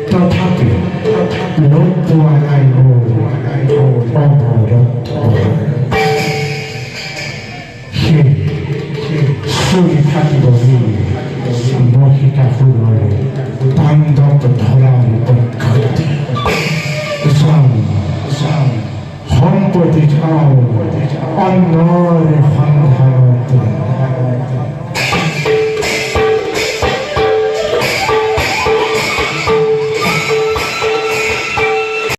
তথাপি লোক পোৱা নাই সেই চুৰি থাকিবলৈ মহিষাসুৰৰে পাণ্ডৱ ধৰাৰ পক্ষতে সম্পত্তি খাওঁ অন্নৰ